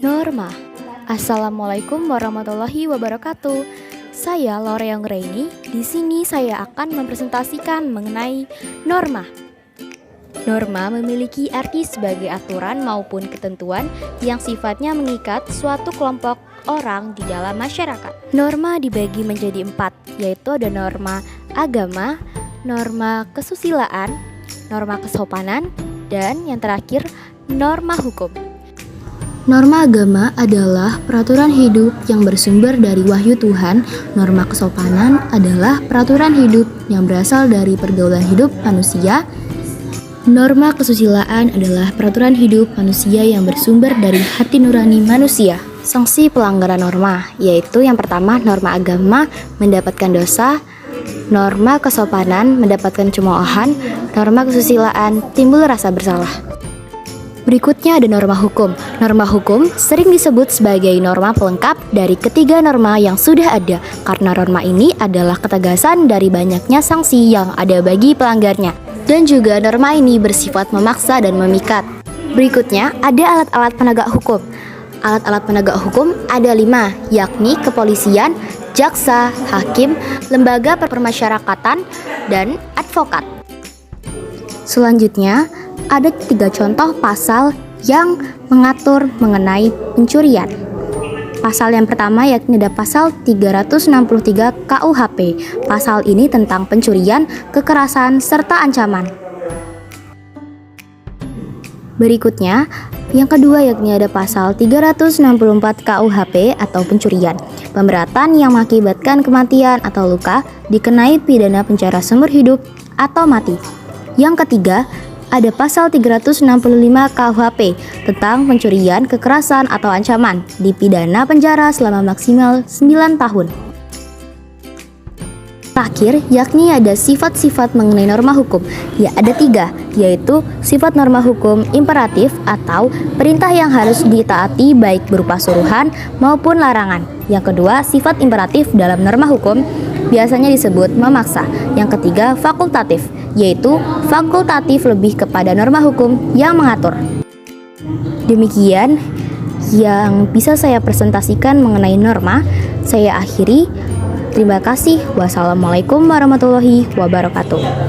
Norma. Assalamualaikum warahmatullahi wabarakatuh. Saya Loreong Reini. Di sini saya akan mempresentasikan mengenai norma. Norma memiliki arti sebagai aturan maupun ketentuan yang sifatnya mengikat suatu kelompok orang di dalam masyarakat. Norma dibagi menjadi 4, yaitu ada norma agama, norma kesusilaan, norma kesopanan, dan yang terakhir norma hukum. Norma agama adalah peraturan hidup yang bersumber dari wahyu Tuhan. Norma kesopanan adalah peraturan hidup yang berasal dari pergaulan hidup manusia. Norma kesusilaan adalah peraturan hidup manusia yang bersumber dari hati nurani manusia. Sanksi pelanggaran norma, yaitu yang pertama norma agama mendapatkan dosa, norma kesopanan mendapatkan cemoohan, norma kesusilaan timbul rasa bersalah. Berikutnya ada norma hukum. Norma hukum sering disebut sebagai norma pelengkap dari ketiga norma yang sudah ada, karena norma ini adalah ketegasan dari banyaknya sanksi yang ada bagi pelanggarnya. Dan juga norma ini bersifat memaksa dan memikat. Berikutnya ada alat-alat penegak hukum. Alat-alat penegak hukum ada 5, yakni kepolisian, jaksa, hakim, lembaga permasyarakatan, dan advokat. Selanjutnya ada 3 contoh pasal yang mengatur mengenai pencurian. Pasal yang pertama yakni ada pasal 363 KUHP. Pasal ini tentang pencurian, kekerasan, serta ancaman. Berikutnya, yang kedua yakni ada pasal 364 KUHP atau pencurian. Pemberatan yang mengakibatkan kematian atau luka dikenai pidana penjara seumur hidup atau mati. Yang ketiga, ada pasal 365 KUHP tentang pencurian, kekerasan, atau ancaman, dipidana penjara selama maksimal 9 tahun. Terakhir, yakni ada sifat-sifat mengenai norma hukum. Ya, ada 3, yaitu sifat norma hukum imperatif atau perintah yang harus ditaati baik berupa suruhan maupun larangan. Yang kedua, sifat imperatif dalam norma hukum biasanya disebut memaksa. Yang ketiga, fakultatif, yaitu fakultatif lebih kepada norma hukum yang mengatur. Demikian yang bisa saya presentasikan mengenai norma. Saya akhiri. Terima kasih. Wassalamualaikum warahmatullahi wabarakatuh.